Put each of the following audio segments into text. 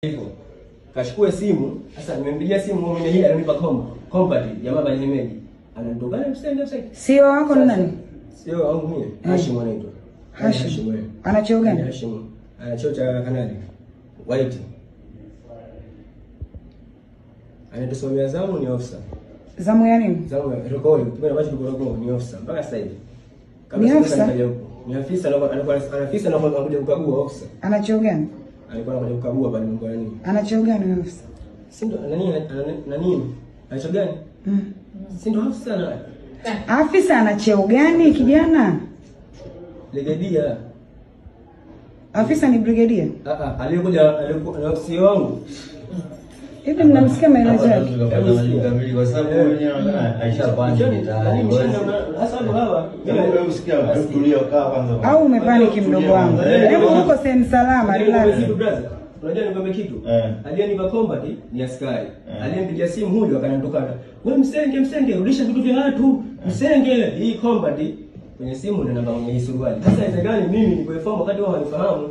hivyo. Kachukua simu, sasa nimempigia simu mwenye hili ananipa company jamaa bali nimeji. Ananitokana msende sasa. Sio wako ni nani? Sio wangu mimi. Hashim anaitwa. Hashim. Ana cheo gani? Hashim. Ana cheo cha kanali. White. Anatusomea zamu ni officer. Zamu ya nini? Zamu ya rekodi. Tumena baadhi rekodi ni officer mpaka sasa hivi. Ni officer? Ni afisa anakuja kukagua officer. Ana cheo gani? Alikuwa anakuja kukagua bali mambo ya nini? Ana cheo gani officer? Si ndo nani? Ana cheo gani? Si ndo afisa na afisa ana cheo gani kijana? Brigadia. Afisa ni brigadia? Alikuja ofisi wangu. Hivi mnamsikia maelezo yake? Kwa sababu wenyewe Aisha pande mitaani. Sasa baba, wewe usikia kutulia kaa kwanza. Au umepaniki mdogo wangu? Hebu uko sehemu salama, relax. Unajua nikwambia kitu? Aliyenipa combat ni askari. Aliyempigia simu huyo akanitokana. Wewe msenge rudisha vitu vya watu. Msenge hii combat kwenye simu ndio namba kwenye hii suruali. Sasa inawezekana mimi niko inform wakati wao wanifahamu.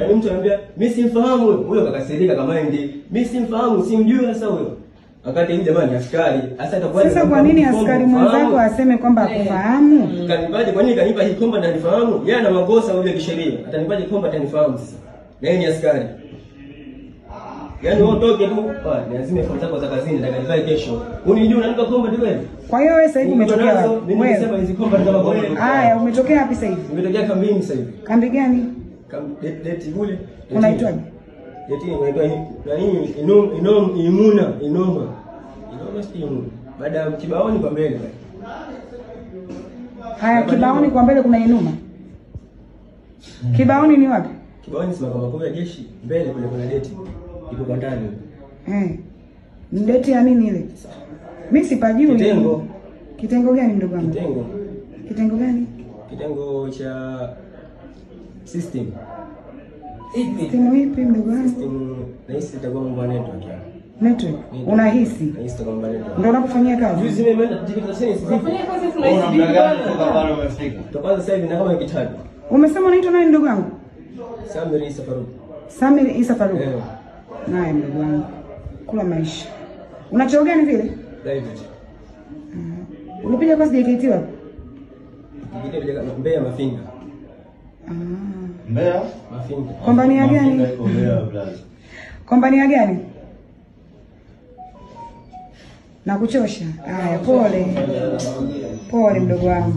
Yaani mtu anambia mimi simfahamu huyo kakasirika kama ndi. Mimi simfahamu, simjui sasa huyo. Wakati huyu jamani askari, sasa kwa nini askari mwenzako aseme kwamba akufahamu? Kanipaje kwa nini kanipa hii combat na nifahamu? Yeye ana makosa huyo kisheria. Atanipaje combat anifahamu sasa? Na yeye ni askari. Yaani wewe utoke tu, lazima fomu zako za kazini nitakaivai kesho. Unijua unanipa combat wewe? Kwa hiyo wewe sasa hivi umetokea wapi? Mimi nimesema hizi combat kama kwa wewe. Haya, umetokea wapi sasa hivi? Nimetokea kambini sasa hivi. Kambi gani? Deti kule. Unaitwaje? Deti inaitwa nini? Inoma sio. Baada ya kibaoni kwa mbele. Haya, kibaoni kwa mbele kuna Inuma. Kibaoni ni wapi? Kibaoni si makao makuu ya jeshi. Mbele kule kuna deti. Ipo kwa ndani. Ni deti ya nini ile? Mimi sipajui. Kitengo. Kitengo gani ndugu wangu? Kitengo gani? Kitengo cha system. System ipi ndugu wangu? System nahisi itakuwa mambo ya network. Network. Unahisi? Nahisi itakuwa mambo ya network. Ndio unapofanyia kazi. Juzi mimi nimeenda digitalization sisi. Unafanya kazi tunahisi kutoka pale umefika. Tutaanza sasa hivi na kama kitabu. Umesema unaitwa nani ndugu wangu? Samir Isa Faruk. Samir Isa Faruk. Naye ndugu wangu. Kula maisha. Una cheo gani vile? Private. Ulipiga kazi JKT wapi? Nikipiga Mbeya Mafinga. Mbeya? Mafinga. Kompania gani? Mbeya blaza. Kompania gani? Na kuchosha. Haya, pole. Pole mdogo wangu.